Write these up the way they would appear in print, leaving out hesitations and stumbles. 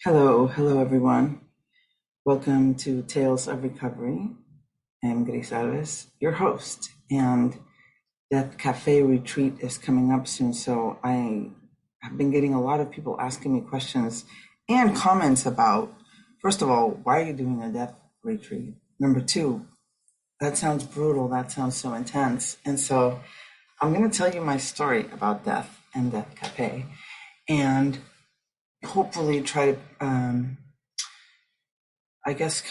Hello everyone. Welcome to Tales of Recovery. I'm Grace Alves, your host, and Death Cafe retreat is coming up soon. So I have been getting a lot of people asking me questions and comments about, first of all, why are you doing a death retreat? Number two, that sounds brutal. That sounds so intense. And so I'm going to tell you my story about death and Death Cafe, and hopefully try to I guess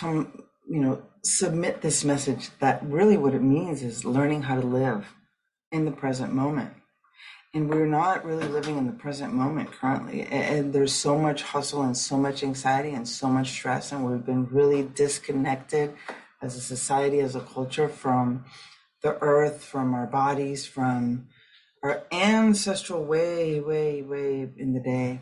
submit this message that really what it means is learning how to live in the present moment. And we're not really living in the present moment currently. And there's so much hustle and so much anxiety and so much stress. And we've been really disconnected as a society, as a culture, from the earth, from our bodies, from our ancestral way in the day,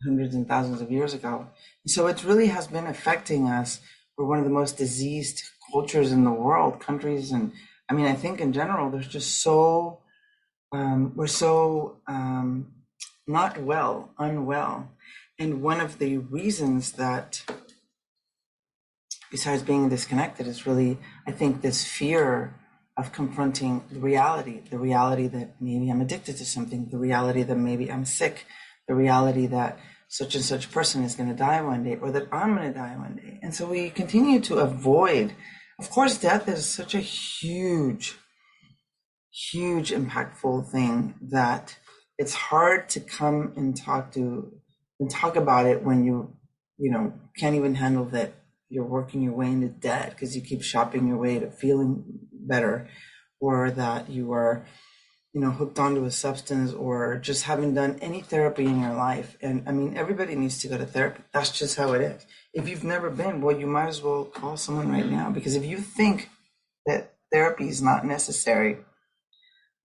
hundreds and thousands of years ago. And so it really has been affecting us. We're one of the most diseased cultures in the world, countries. And I mean, I think in general, there's just we're so not well, unwell. And one of the reasons that, besides being disconnected, is really, I think, this fear of confronting the reality that maybe I'm addicted to something, the reality that maybe I'm sick, the reality that such and such person is going to die one day, or that I'm going to die one day. And so we continue to avoid. Of course, death is such a huge impactful thing that it's hard to come and talk about it when you can't even handle that you're working your way into debt because you keep shopping your way to feeling better, or that you are hooked onto a substance, or just haven't done any therapy in your life. And I mean, everybody needs to go to therapy. That's just how it is. If you've never been, well, you might as well call someone right now, because if you think that therapy is not necessary,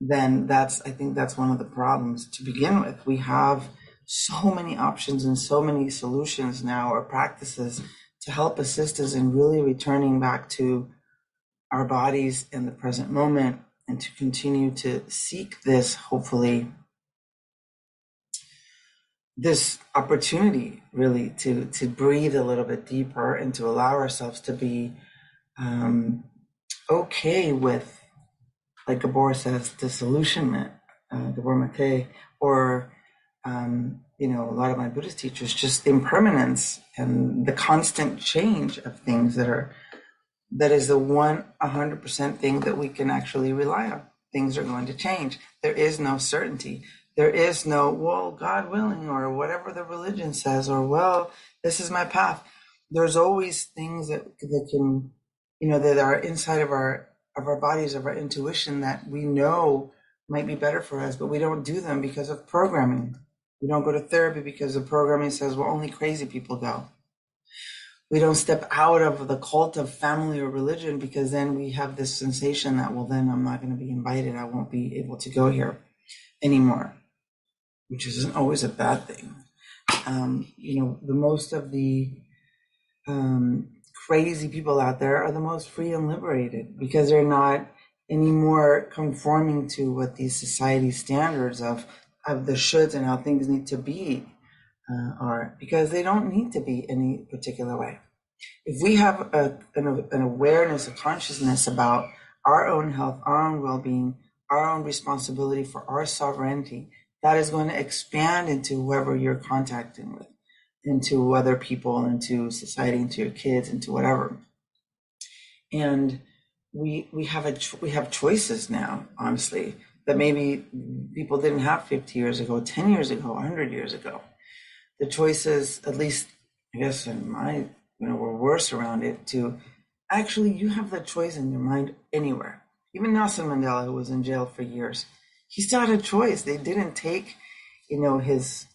then I think that's one of the problems to begin with. We have so many options and so many solutions now, or practices, to help assist us in really returning back to our bodies in the present moment, and to continue to seek this, hopefully, this opportunity really to breathe a little bit deeper, and to allow ourselves to be okay with, like Gabor says, disillusionment, Gabor Mate, or a lot of my Buddhist teachers, just the impermanence and the constant change of things that is the 100% thing that we can actually rely on. Things are going to change. There is no certainty. There is no, well, God willing, or whatever the religion says, or, well, this is my path. There's always things that can, that are inside of our bodies, of our intuition, that we know might be better for us, but we don't do them because of programming. We don't go to therapy because the programming says, well, only crazy people go. We don't step out of the cult of family or religion because then we have this sensation that, well, then I'm not going to be invited. I won't be able to go here anymore, which isn't always a bad thing. The most of the crazy people out there are the most free and liberated, because they're not anymore conforming to what these society standards of the shoulds and how things need to be are, because they don't need to be any particular way. If we have an awareness, a consciousness about our own health, our own well-being, our own responsibility for our sovereignty, that is going to expand into whoever you're contacting with, into other people, into society, into your kids, into whatever. And we have choices now, honestly, that maybe people didn't have 50 years ago, 10 years ago, 100 years ago. The choices, at least, I guess, in my, were worse around it, to actually, you have that choice in your mind anywhere. Even Nelson Mandela, who was in jail for years, he still had a choice. They didn't take, his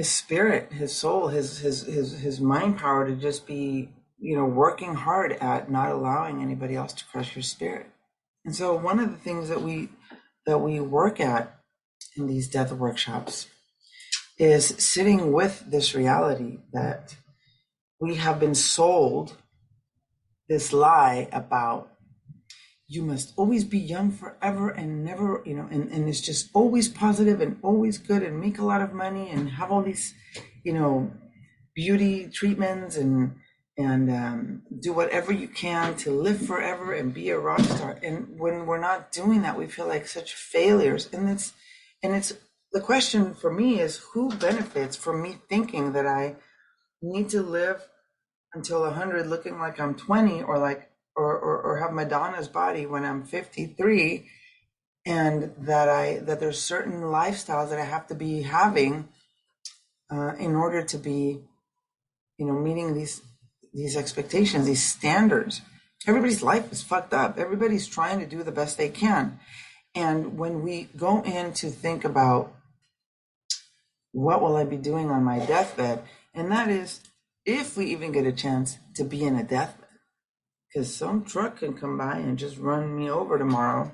spirit, his soul, his mind power to just be, working hard at not allowing anybody else to crush your spirit. And so one of the things that we work at in these death workshops is sitting with this reality that we have been sold this lie about you must always be young forever and never, and it's just always positive and always good and make a lot of money and have all these, beauty treatments and do whatever you can to live forever and be a rock star. And when we're not doing that, we feel like such failures. And it's the question for me is, who benefits from me thinking that I need to live until 100 looking like I'm 20, or or have Madonna's body when I'm 53, and that there's certain lifestyles that I have to be having in order to be, meeting these expectations, these standards. Everybody's life is fucked up. Everybody's trying to do the best they can. And when we go in to think about what will I be doing on my deathbed, and that is if we even get a chance to be in a deathbed, because some truck can come by and just run me over tomorrow,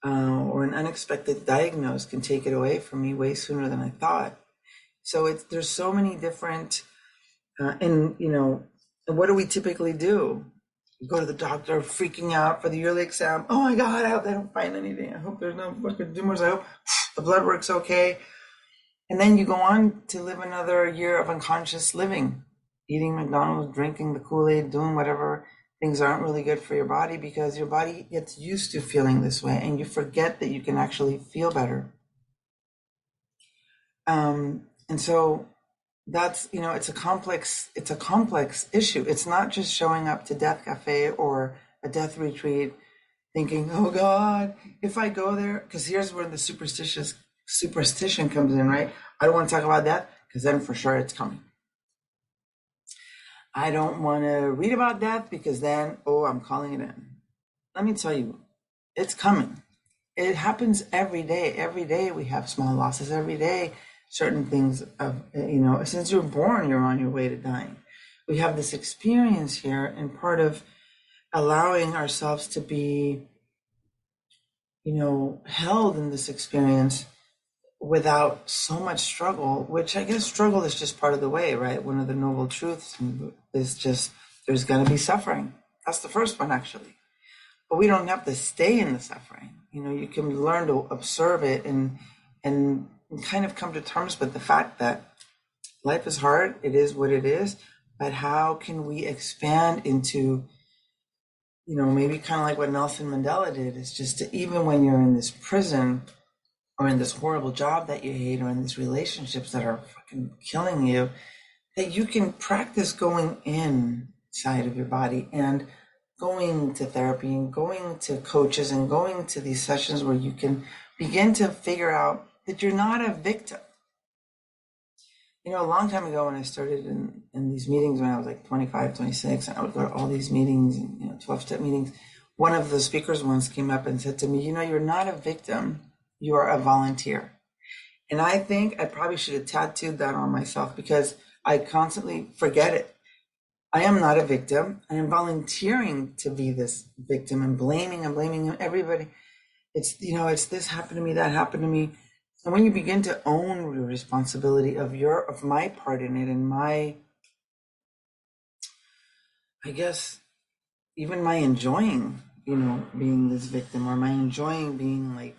or an unexpected diagnosis can take it away from me way sooner than I thought. So there's so many different, and what do we typically do? We go to the doctor freaking out for the yearly exam. Oh my God, I hope they don't find anything. I hope there's no fucking tumors. I hope the blood work's okay. And then you go on to live another year of unconscious living, eating McDonald's, drinking the Kool-Aid, doing whatever things aren't really good for your body, because your body gets used to feeling this way and you forget that you can actually feel better. And so that's, it's a complex issue. It's not just showing up to Death Cafe or a death retreat thinking, oh God, if I go there, because here's where the superstition comes in, right? I don't want to talk about death because then for sure it's coming. I don't want to read about death because then, I'm calling it in. Let me tell you, it's coming. It happens every day. Every day we have small losses. Every day, certain things since you're born, you're on your way to dying. We have this experience here, and part of allowing ourselves to be, held in this experience without so much struggle, which I guess struggle is just part of the way, right? One of the noble truths is just there's going to be suffering. That's the first one, actually. But we don't have to stay in the suffering. You can learn to observe it and kind of come to terms with the fact that life is hard. It is what it is. But how can we expand into, maybe kind of like what Nelson Mandela did, is just to, even when you're in this prison or in this horrible job that you hate, or in these relationships that are fucking killing you, that you can practice going inside of your body and going to therapy and going to coaches and going to these sessions where you can begin to figure out that you're not a victim. A long time ago when I started in these meetings, when I was like 25, 26, and I would go to all these meetings and 12-step meetings, one of the speakers once came up and said to me, you're not a victim, you are a volunteer. And I think I probably should have tattooed that on myself, because I constantly forget it. I am not a victim. I am volunteering to be this victim and blaming everybody. It's, it's this happened to me, that happened to me. And when you begin to own the responsibility of my part in it, and my, I guess, even my enjoying, being this victim, or my enjoying being like,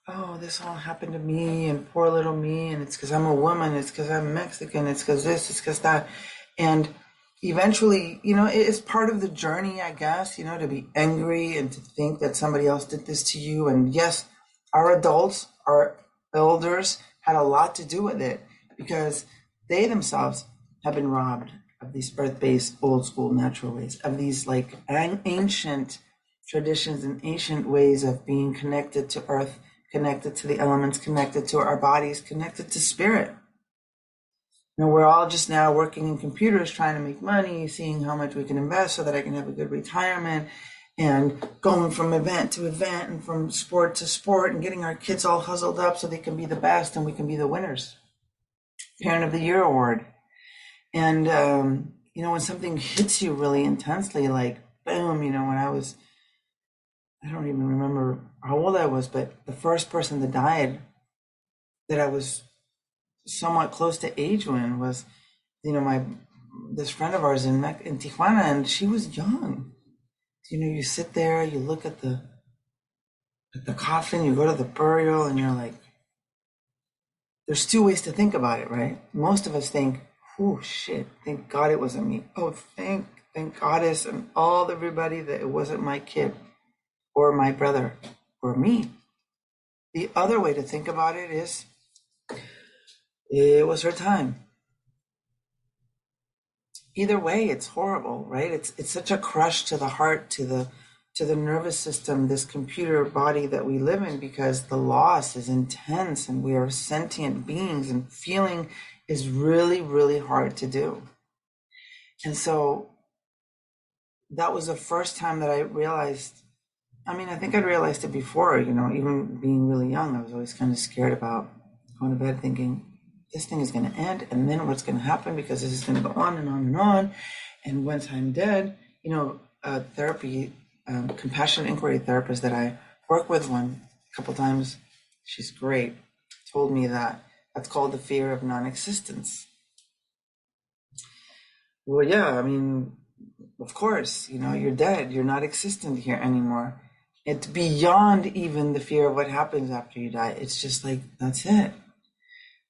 oh, this all happened to me and poor little me, and it's because I'm a woman, it's because I'm Mexican, it's because this, it's because that. And eventually, it's part of the journey, I guess, to be angry and to think that somebody else did this to you. And yes, our adults, our elders had a lot to do with it, because they themselves have been robbed of these earth-based, old school, natural ways, of these like ancient traditions and ancient ways of being connected to earth, connected to the elements, connected to our bodies, connected to spirit. We're all just now working in computers, trying to make money, seeing how much we can invest so that I can have a good retirement, and going from event to event and from sport to sport, and getting our kids all hustled up so they can be the best and we can be the winners. Parent of the Year award. And, when something hits you really intensely, like boom, when I don't even remember how old I was, but the first person that died that I was somewhat close to age when was, this friend of ours in Tijuana, and she was young. You sit there, you look at the coffin, you go to the burial, and you're like, there's two ways to think about it, right? Most of us think, oh shit, thank God it wasn't me. Oh, thank Goddess and everybody that it wasn't my kid or my brother or me. The other way to think about it is, it was her time. Either way, it's horrible, right? It's such a crush to the heart, to the nervous system, this computer body that we live in, because the loss is intense and we are sentient beings, and feeling is really, really hard to do. And so that was the first time that I realized, I mean, I think I'd realized it before, even being really young. I was always kind of scared about going to bed thinking, this thing is going to end, and then what's going to happen, because this is going to go on and on and on. And once I'm dead, therapy, compassion inquiry therapist that I work with a couple times, she's great, told me that's called the fear of non-existence. Well, yeah, I mean, of course, you're dead, you're not existent here anymore. It's beyond even the fear of what happens after you die. It's just like, that's it.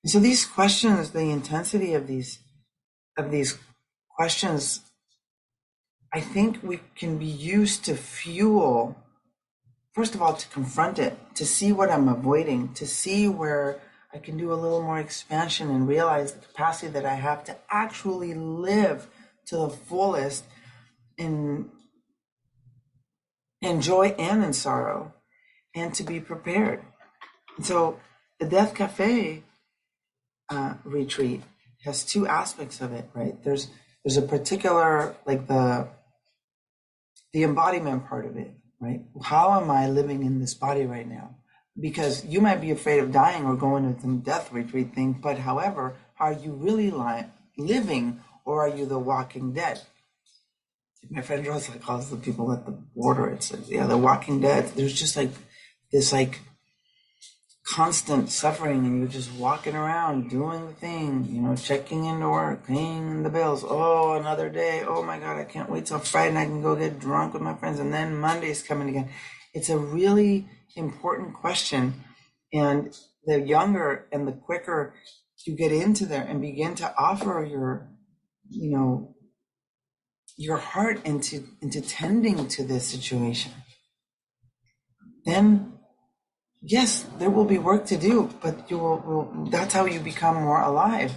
And so these questions, the intensity of these questions, I think we can be used to fuel, first of all, to confront it, to see what I'm avoiding, to see where I can do a little more expansion and realize the capacity that I have to actually live to the fullest in joy and in sorrow, and to be prepared. And so the Death Cafe retreat has two aspects of it, right? There's a particular, like the embodiment part of it, right? How am I living in this body right now? Because you might be afraid of dying or going to some death retreat thing, but however, are you really living, or are you the walking dead? My friend Rosa calls the people at the border, it says, yeah, the walking dead. There's just like this constant suffering, and you're just walking around doing the thing, checking into work, paying the bills. Oh, another day. Oh my God, I can't wait till Friday and I can go get drunk with my friends, and then Monday's coming again. It's a really important question. And the younger and the quicker you get into there and begin to offer your heart into tending to this situation, then yes, there will be work to do, but that's how you become more alive.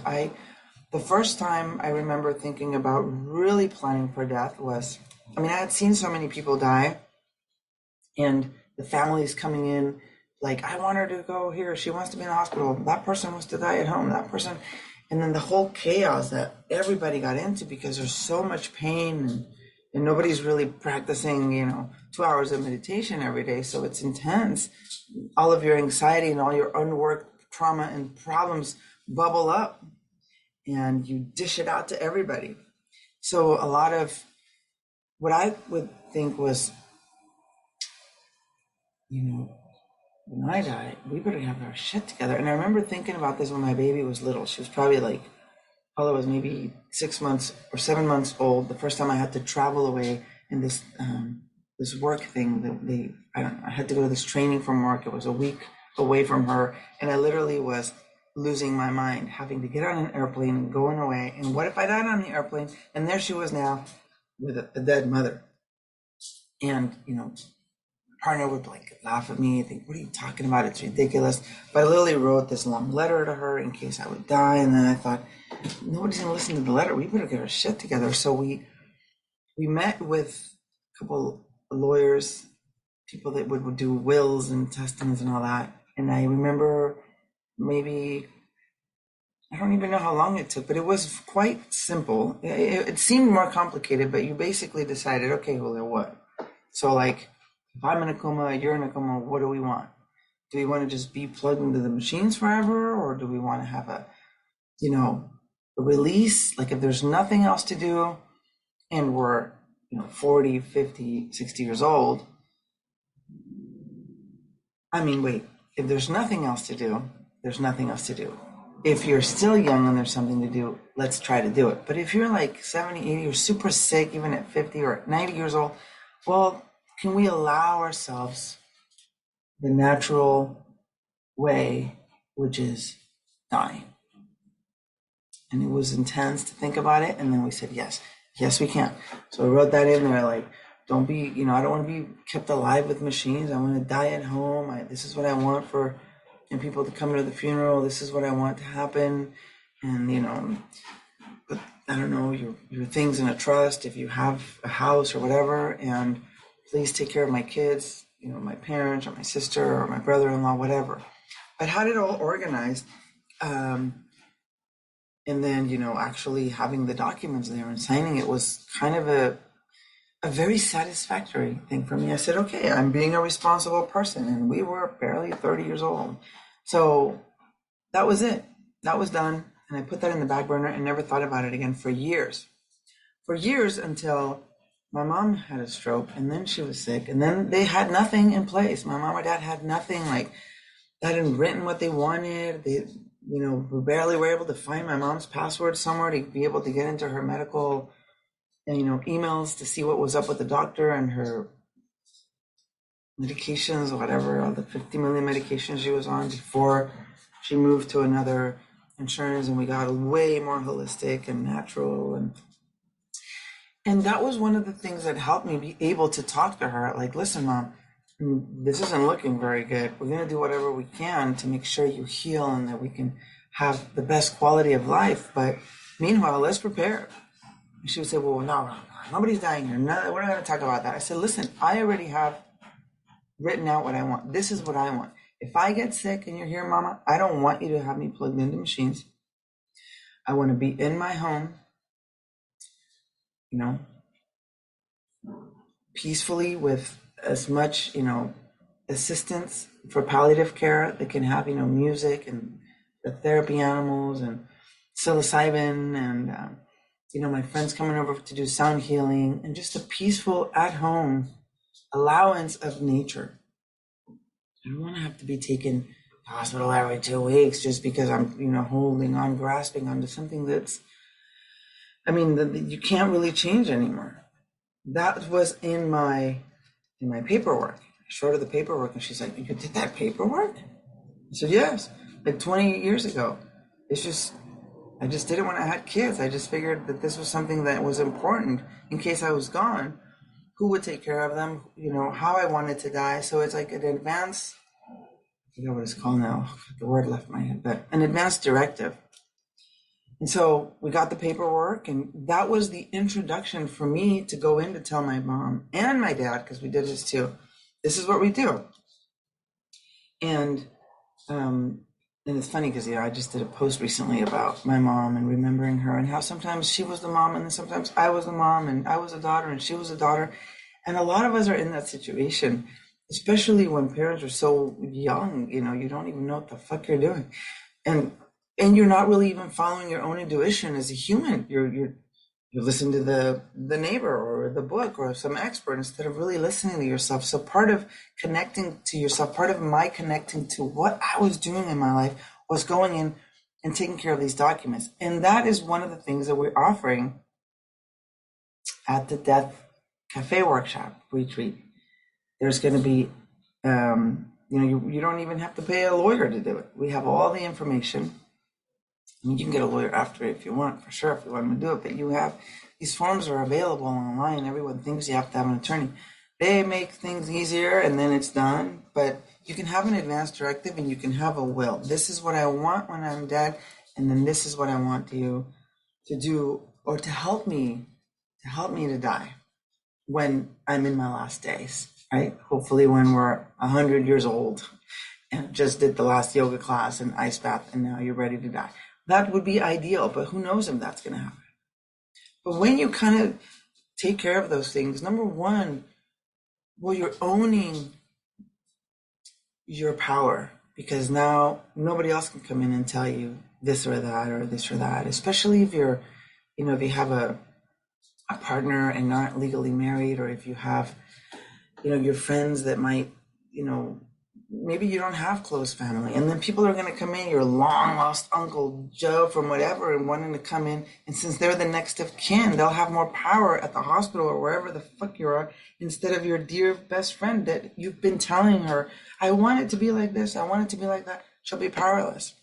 The first time I remember thinking about really planning for death was, I had seen so many people die, and the families coming in, like, I want her to go here, she wants to be in the hospital, that person wants to die at home, that person, and then the whole chaos that everybody got into because there's so much pain, and nobody's really practicing, 2 hours of meditation every day, so it's intense. All of your anxiety and all your unworked trauma and problems bubble up, and you dish it out to everybody. So a lot of what I would think was, when I die, we better have our shit together. And I remember thinking about this when my baby was little. She was probably like, Paula was maybe 6 months or 7 months old. The first time I had to travel away in this work thing I had to go to this training from work. It was a week away from her, and I literally was losing my mind, having to get on an airplane and going away. And what if I died on the airplane? And there she was now with a dead mother. And partner would laugh at me, think, what are you talking about? It's ridiculous. But I literally wrote this long letter to her in case I would die. And then I thought, nobody's gonna listen to the letter. We better get our shit together. So we met with a couple of lawyers, people that would do wills and testings and all that. And I remember maybe, I don't even know how long it took, but it was quite simple. It seemed more complicated, but you basically decided, okay, Julio, what? So if I'm in a coma, you're in a coma, what do we want? Do we want to just be plugged into the machines forever? Or do we want to have a release? Like if there's nothing else to do and we're, 40, 50, 60 years old. If there's nothing else to do, there's nothing else to do. If you're still young and there's something to do, let's try to do it. But if you're 70, 80, or super sick, even at 50 or 90 years old, well, can we allow ourselves the natural way, which is dying? And it was intense to think about it. And then we said, yes, we can. So I wrote that in there, like, don't be, I don't want to be kept alive with machines. I want to die at home. This is what I want for people to come to the funeral. This is what I want to happen. And, put, I don't know, your things in a trust if you have a house or whatever. And please take care of my kids, my parents or my sister or my brother-in-law, whatever. But had it all organized. And then, actually having the documents there and signing it was kind of a very satisfactory thing for me. I said, okay, I'm being a responsible person. And we were barely 30 years old. So that was it. That was done. And I put that in the back burner and never thought about it again for years. For years, until my mom had a stroke and then she was sick. And then they had nothing in place. My mom or dad had nothing, like, they hadn't written what they wanted. We barely were able to find my mom's password somewhere to be able to get into her medical, emails to see what was up with the doctor and her medications, whatever, all the 50 million medications she was on before she moved to another insurance, and we got way more holistic and natural. And that was one of the things that helped me be able to talk to her, like, listen, Mom, this isn't looking very good. We're going to do whatever we can to make sure you heal and that we can have the best quality of life. But meanwhile, let's prepare. And she would say, well, no, nobody's dying here. No, we're not going to talk about that. I said, listen, I already have written out what I want. This is what I want. If I get sick and you're here, Mama, I don't want you to have me plugged into machines. I want to be in my home, peacefully with as much, assistance for palliative care that can have, music and the therapy animals and psilocybin and, my friends coming over to do sound healing and just a peaceful at-home allowance of nature. I don't want to have to be taken to hospital every 2 weeks just because I'm, holding on, grasping onto something that's, that you can't really change anymore. That was in my paperwork. I showed her the paperwork and she's like, you did that paperwork? I said, yes, like 20 years ago. I just did it when I had kids. I just figured that this was something that was important in case I was gone. Who would take care of them? How I wanted to die. So it's like an advance, I forget what it's called now. The word left my head, but an advance directive. And so we got the paperwork, and that was the introduction for me to go in to tell my mom and my dad, because we did this too. This is what we do. And it's funny because, I just did a post recently about my mom and remembering her and how sometimes she was the mom and then sometimes I was the mom and I was a daughter and she was a daughter. And a lot of us are in that situation, especially when parents are so young, you don't even know what the fuck you're doing. And you're not really even following your own intuition as a human. You listen to the neighbor or the book or some expert instead of really listening to yourself. So part of connecting to yourself, part of my connecting to what I was doing in my life was going in and taking care of these documents. And that is one of the things that we're offering at the Death Cafe workshop retreat. There's going to be, you don't even have to pay a lawyer to do it. We have all the information. You can get a lawyer after it if you want, for sure, if you want to do it. But these forms are available online. Everyone thinks you have to have an attorney. They make things easier and then it's done. But you can have an advance directive and you can have a will. This is what I want when I'm dead, and then this is what I want you to do, or to help me to die when I'm in my last days, right? Hopefully when we're 100 years old and just did the last yoga class and ice bath and now you're ready to die. That would be ideal, but who knows if that's going to happen. But when you kind of take care of those things, number one, well, you're owning your power, because now nobody else can come in and tell you this or that, especially if you're, if you have a partner and not legally married, or if you have, your friends that might, maybe you don't have close family, and then people are going to come in, your long lost uncle Joe from whatever, and wanting to come in, and since they're the next of kin, they'll have more power at the hospital or wherever the fuck you are, instead of your dear best friend that you've been telling her, I want it to be like this, I want it to be like that. She'll be powerless.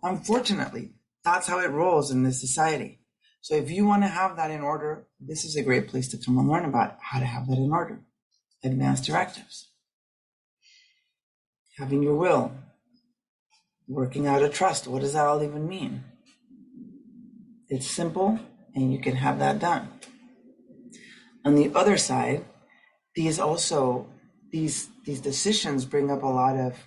Unfortunately, that's how it rolls in this society. So if you want to have that in order, this is a great place to come and learn about how to have that in order. Advanced directives, having your will, working out a trust. What does that all even mean? It's simple, and you can have that done. On the other side, these decisions bring up a lot of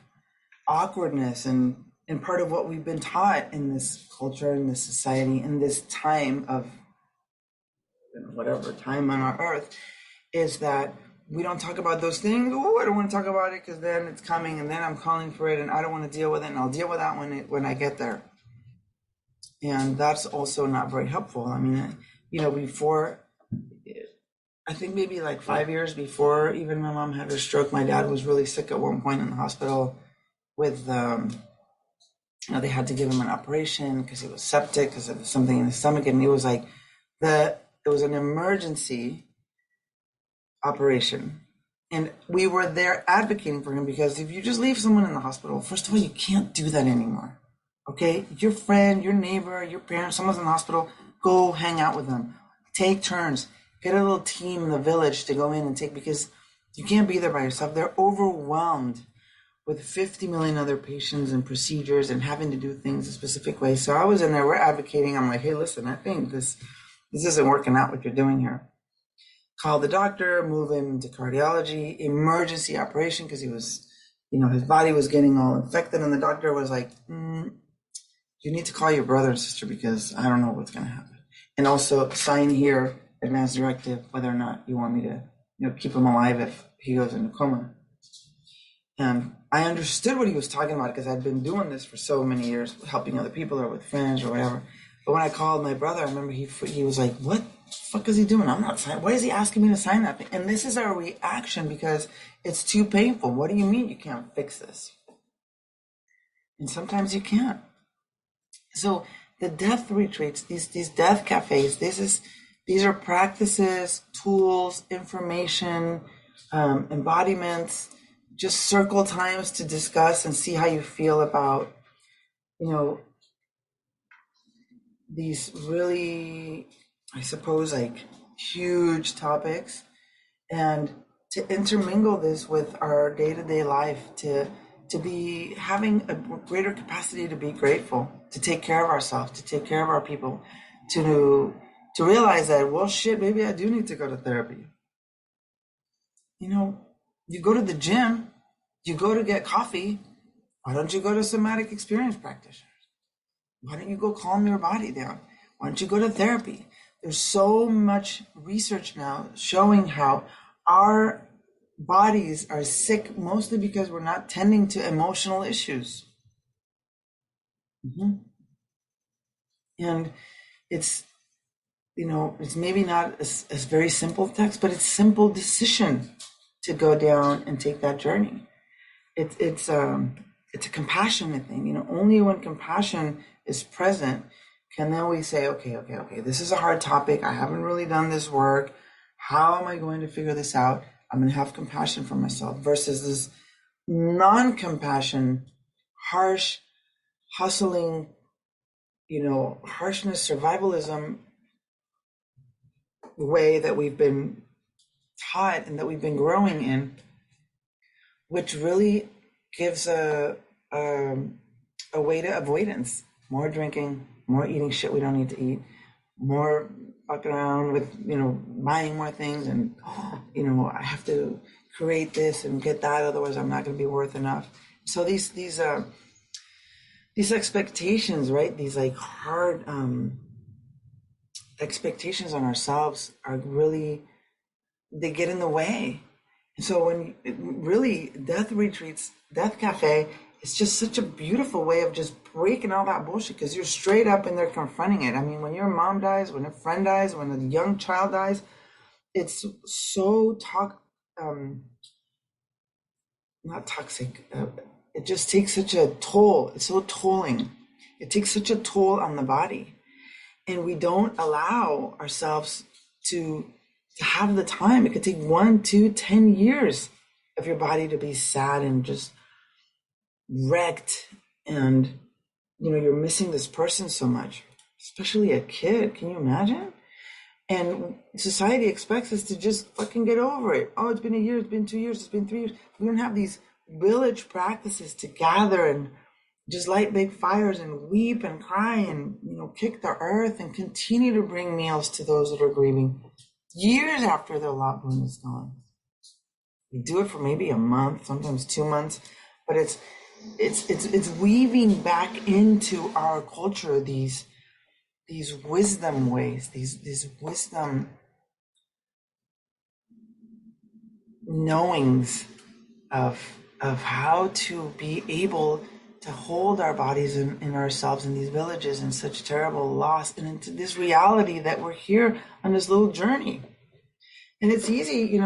awkwardness and part of what we've been taught in this culture, in this society, in this time of whatever time on our earth, is that we don't talk about those things. Oh, I don't want to talk about it because then it's coming and then I'm calling for it and I don't want to deal with it, and I'll deal with that when I get there. And that's also not very helpful. I mean, before, I think maybe like 5 years before even my mom had her stroke, my dad was really sick at one point in the hospital with, they had to give him an operation because he was septic because of something in his stomach. And it was like, it was an emergency operation. And we were there advocating for him, because if you just leave someone in the hospital, first of all, you can't do that anymore. Okay? Your friend, your neighbor, your parent, someone's in the hospital, go hang out with them. Take turns. Get a little team in the village to go in and take, because you can't be there by yourself. They're overwhelmed with 50 million other patients and procedures and having to do things a specific way. So I was in there, we're advocating. I'm like, hey, listen, I think this isn't working out what you're doing here. Call the doctor, move him to cardiology, emergency operation, because he was, his body was getting all infected. And the doctor was like, you need to call your brother and sister because I don't know what's going to happen. And also sign here, advanced directive, whether or not you want me to, keep him alive if he goes into coma. And I understood what he was talking about because I'd been doing this for so many years, helping other people or with friends or whatever. But when I called my brother, I remember he was like, what the fuck is he doing? I'm not signing. Why is he asking me to sign that thing? And this is our reaction because it's too painful. What do you mean you can't fix this? And sometimes you can't. So the death retreats, these death cafes, these are practices, tools, information, embodiments, just circle times to discuss and see how you feel about, these really, I suppose, like huge topics, and to intermingle this with our day-to-day life, to be having a greater capacity to be grateful, to take care of ourselves, to take care of our people, to realize that, well, shit, maybe I do need to go to therapy. You go to the gym, you go to get coffee. Why don't you go to somatic experience practitioners? Why don't you go calm your body down? Why don't you go to therapy? There's so much research now showing how our bodies are sick mostly because we're not tending to emotional issues. And it's, it's maybe not a very simple text, but it's simple decision to go down and take that journey. It's a compassionate thing. Only when compassion is present can then we say, okay, this is a hard topic. I haven't really done this work. How am I going to figure this out? I'm going to have compassion for myself, versus this non-compassion, harsh, hustling, harshness, survivalism way that we've been taught and that we've been growing in, which really gives a way to avoidance. More drinking, more eating shit we don't need to eat, more fucking around with, buying more things, and, I have to create this and get that, otherwise I'm not going to be worth enough. So these expectations, right? These like hard expectations on ourselves are really, they get in the way. And so when really death retreats, death cafe, it's just such a beautiful way of just breaking all that bullshit, because you're straight up in there confronting it. I mean, when your mom dies, when a friend dies, when a young child dies, it's so not toxic. It just takes such a toll. It's so tolling. It takes such a toll on the body, and we don't allow ourselves to have the time. It could take 1, 2, 10 years of your body to be sad and just wrecked, and you're missing this person so much, especially a kid. Can you imagine? And society expects us to just fucking get over it. Oh, it's been a year, it's been 2 years, it's been 3 years. We don't have these village practices to gather and just light big fires and weep and cry and kick the earth and continue to bring meals to those that are grieving years after their loved one is gone. We do it for maybe a month, sometimes 2 months, but it's weaving back into our culture these wisdom ways, these wisdom knowings of how to be able to hold our bodies and ourselves in these villages in such terrible loss, and into this reality that we're here on this little journey. And it's easy,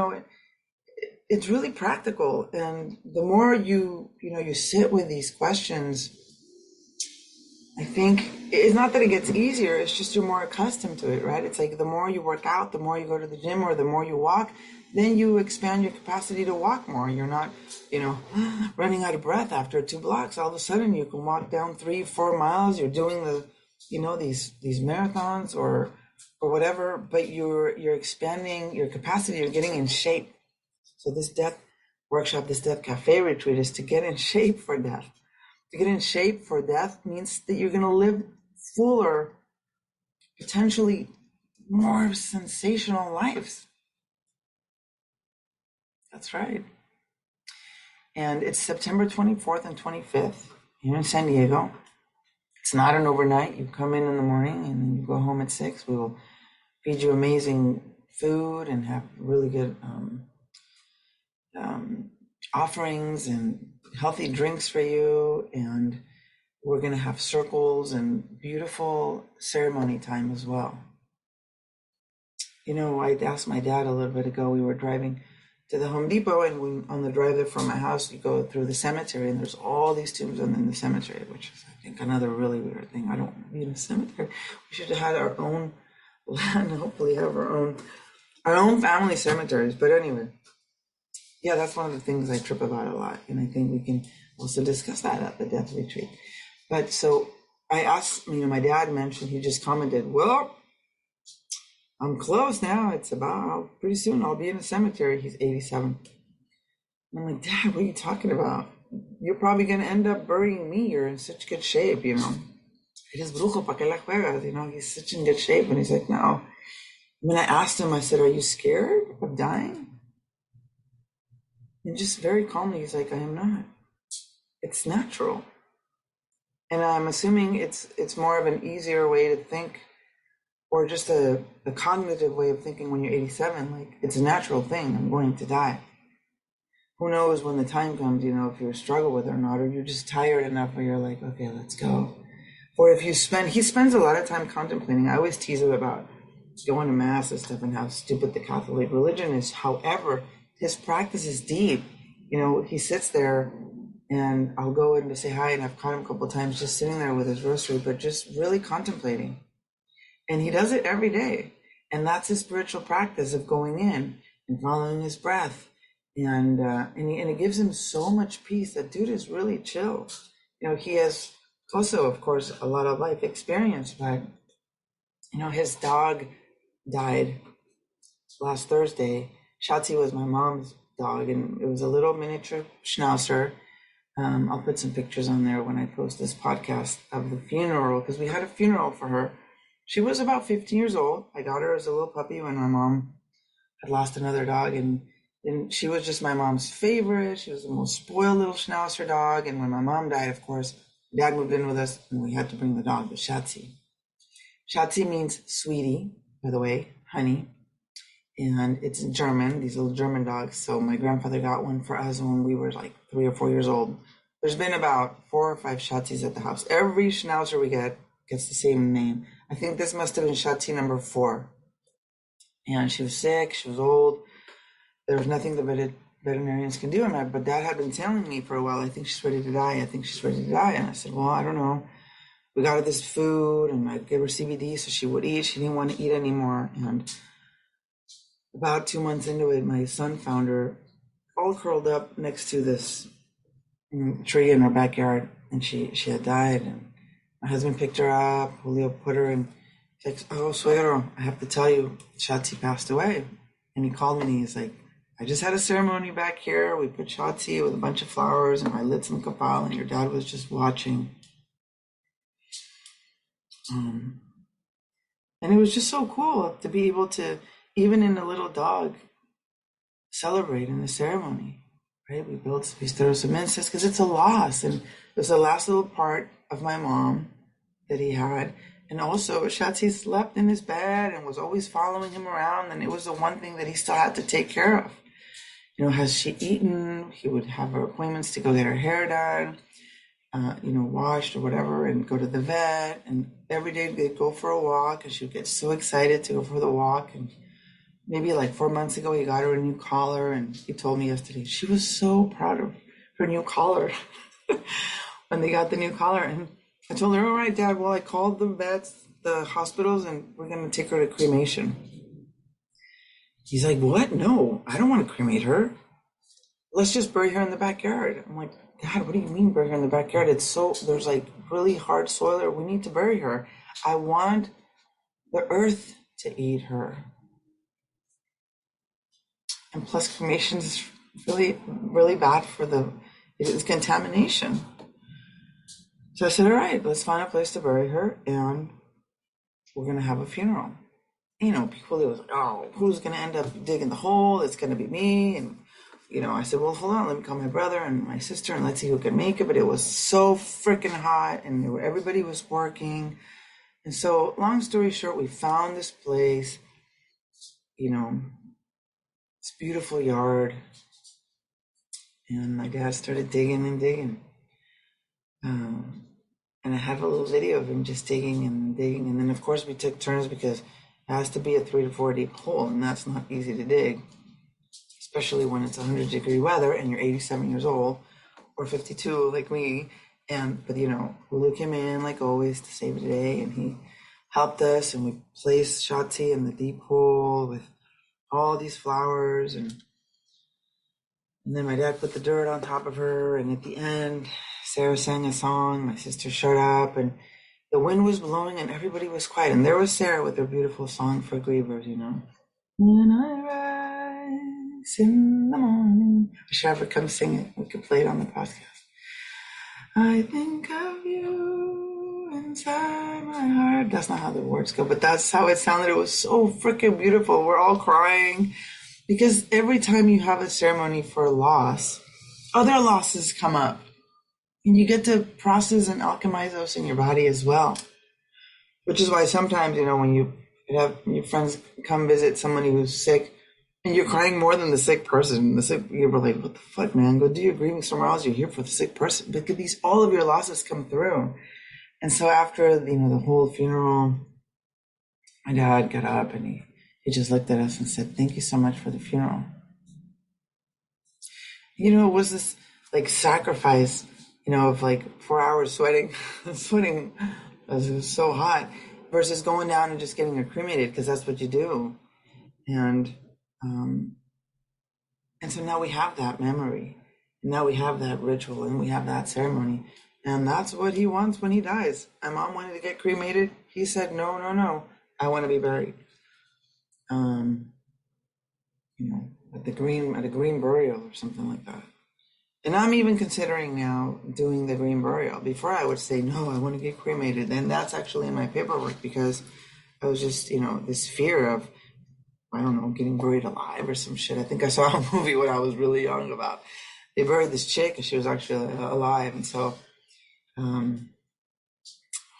it's really practical. And the more you sit with these questions, I think it's not that it gets easier, it's just you're more accustomed to it, right? It's like the more you work out, the more you go to the gym, or the more you walk, then you expand your capacity to walk more. You're not, running out of breath after 2 blocks. All of a sudden you can walk down 3-4 miles. You're doing these marathons or whatever, but you're expanding your capacity, you're getting in shape. So this death workshop, this death cafe retreat is to get in shape for death. To get in shape for death means that you're going to live fuller, potentially more sensational lives. That's right. And it's September 24th and 25th here in San Diego. It's not an overnight. You come in the morning and you go home at 6. We will feed you amazing food and have really good offerings and healthy drinks for you, and we're going to have circles and beautiful ceremony time as well. I asked my dad a little bit ago, we were driving to the Home Depot, and on the drive there from my house, you go through the cemetery, and there's all these tombs in the cemetery, which is, I think, another really weird thing. I don't want to be in a cemetery. We should have had our own land, hopefully have our own family cemeteries. But anyway, yeah, that's one of the things I trip about a lot, and I think we can also discuss that at the death retreat. But so I asked, my dad mentioned, he just commented, well, I'm close now. It's about pretty soon I'll be in a cemetery. He's 87. And I'm like, Dad, what are you talking about? You're probably going to end up burying me. You're in such good shape, It is brujo, pa que la juegas? He's such in good shape. And he's like, no. When I asked him, I said, are you scared of dying? And just very calmly, he's like, I am not. It's natural. And I'm assuming it's more of an easier way to think, or just a cognitive way of thinking when you're 87, like it's a natural thing. I'm going to die. Who knows when the time comes, if you struggle with it or not, or you're just tired enough where you're like, okay, let's go. Or if he spends a lot of time contemplating. I always tease him about going to mass and stuff and how stupid the Catholic religion is. However, his practice is deep. He sits there, and I'll go in to say hi, and I've caught him a couple of times just sitting there with his rosary, but just really contemplating. And he does it every day. And that's his spiritual practice of going in and following his breath. And it gives him so much peace. That dude is really chill. He has also, of course, a lot of life experience, but, his dog died last Thursday. Shotzi was my mom's dog, and it was a little miniature schnauzer. I'll put some pictures on there when I post this podcast of the funeral, because we had a funeral for her. She was about 15 years old. I got her as a little puppy when my mom had lost another dog, and she was just my mom's favorite. She was the most spoiled little schnauzer dog. And when my mom died, of course, Dad moved in with us, and we had to bring the dog, but Shotzi. Shotzi means sweetie, by the way, honey. And it's in German, these little German dogs. So my grandfather got one for us when we were like 3 or 4 years old. There's been about 4 or 5 Shotzis at the house. Every schnauzer we get gets the same name. I think this must have been Shotzi number 4. And she was sick, she was old. There was nothing but veterinarians can do. But Dad had been telling me for a while, I think she's ready to die. I think she's ready to die. And I said, well, I don't know. We got her this food, and I gave her CBD so she would eat. She didn't want to eat anymore. And about 2 months into it, my son found her all curled up next to this tree in our backyard, and she had died. And my husband picked her up. Julio put her in. He's like, oh, suegro, I have to tell you, Shotzi passed away. And he called me and he's like, I just had a ceremony back here. We put Shotzi with a bunch of flowers, and I lit some kapal, and your dad was just watching. And it was just so cool to be able to, even in a little dog, celebrate in the ceremony, right? We throw some incense because it's a loss. And it was the last little part of my mom that he had. And also, Shotzi slept in his bed and was always following him around. And it was the one thing that he still had to take care of. You know, has she eaten? He would have her appointments to go get her hair done, washed or whatever, and go to the vet. And every day they'd go for a walk, and she would get so excited to go for the walk. And maybe like 4 months ago, he got her a new collar, and he told me yesterday she was so proud of her new collar when they got the new collar. And I told her, all right, Dad, well, I called the vets, the hospitals, and we're going to take her to cremation. He's like, what? No, I don't want to cremate her. Let's just bury her in the backyard. I'm like, Dad, what do you mean bury her in the backyard? There's like really hard soil there. We need to bury her. I want the earth to eat her. And plus cremation is really, really bad it's contamination. So I said, all right, let's find a place to bury her, and we're going to have a funeral. You know, people, it was like, oh, who's going to end up digging the hole? It's going to be me. And, I said, well, hold on, let me call my brother and my sister, and let's see who can make it. But it was so freaking hot, and everybody was working. And so, long story short, we found this place, this beautiful yard. And my dad started digging and digging. And I have a little video of him just digging and digging. And then, of course, we took turns because it has to be a 3 to 4 deep hole, and that's not easy to dig, especially when it's 100-degree weather and you're 87 years old or 52 like me. But Hulu came in like always to save the day, and he helped us, and we placed Shotzi in the deep hole with all these flowers, and then my dad put the dirt on top of her, and at the end, Sarah sang a song, my sister showed up, and the wind was blowing and everybody was quiet. And there was Sarah with her beautiful song for grievers, When I rise in the morning. I should have her come sing it. We could play it on the podcast. I think of you inside my heart. That's not how the words go, but that's how it sounded. It was so freaking beautiful. We're all crying because every time you have a ceremony for a loss, other losses come up. And you get to process and alchemize those in your body as well. Which is why sometimes, when you have your friends come visit somebody who's sick, and you're crying more than the sick person. You're like, what the fuck, man? Go do your grieving somewhere else. You're here for the sick person. But all of your losses come through. And so after, the whole funeral, my dad got up and he just looked at us and said, thank you so much for the funeral. It was this like sacrifice, of like 4 hours sweating because it was so hot, versus going down and just getting her cremated, because that's what you do. And so now we have that memory, and now we have that ritual, and we have that ceremony, and that's what he wants when he dies. My mom wanted to get cremated. He said, no, I want to be buried. At a green burial or something like that. And I'm even considering now doing the green burial. Before I would say, no, I want to get cremated. And that's actually in my paperwork, because I was just, this fear of, I don't know, getting buried alive or some shit. I think I saw a movie when I was really young about, they buried this chick and she was actually alive. And so,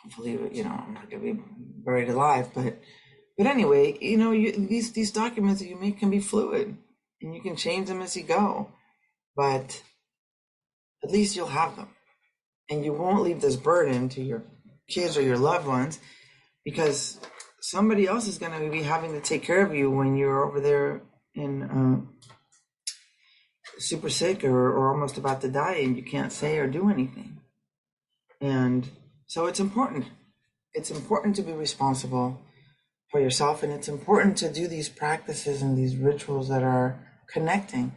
hopefully, I'm not going to be buried alive. But anyway, these documents that you make can be fluid, and you can change them as you go. But at least you'll have them, and you won't leave this burden to your kids or your loved ones, because somebody else is going to be having to take care of you when you're over there in super sick or almost about to die and you can't say or do anything. And so it's important. It's important to be responsible for yourself, and it's important to do these practices and these rituals that are connecting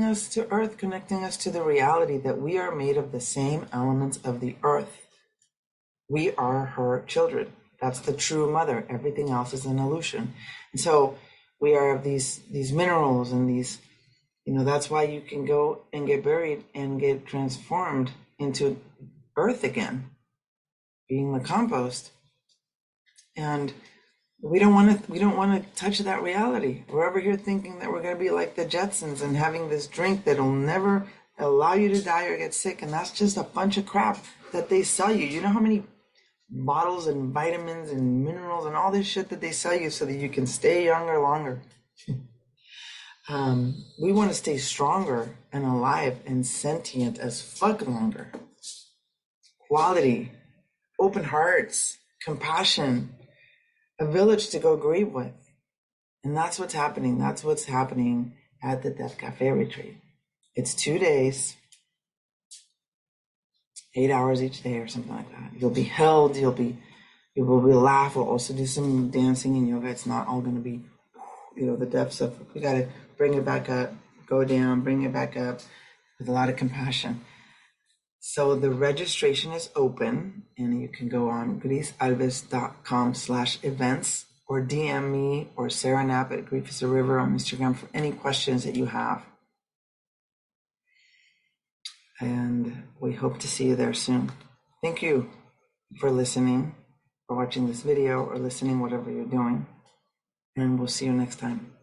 us to earth, connecting us to the reality that we are made of the same elements of the earth. We are her children. That's the true mother. Everything else is an illusion. And so we are of these minerals and these, that's why you can go and get buried and get transformed into earth again, being the compost. And we don't want to touch that reality. We're over here thinking that we're going to be like the Jetsons and having this drink that'll never allow you to die or get sick. And that's just a bunch of crap that they sell you. You know how many bottles and vitamins and minerals and all this shit that they sell you so that you can stay younger longer? We want to stay stronger and alive and sentient as fuck longer. Quality, open hearts, compassion, a village to go grieve with. And that's what's happening. That's what's happening at the Death Cafe retreat. It's 2 days, 8 hours each day or something like that. You'll be held, you will laugh. We'll also do some dancing and yoga. It's not all going to be, the depths of, we got to bring it back up, go down, bring it back up with a lot of compassion. So the registration is open, and you can go on grisalves.com/events or DM me or Sarah Knapp at Grief is a River on Instagram for any questions that you have. And we hope to see you there soon. Thank you for listening, for watching this video or listening, whatever you're doing. And we'll see you next time.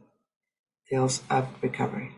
Tales of Recovery.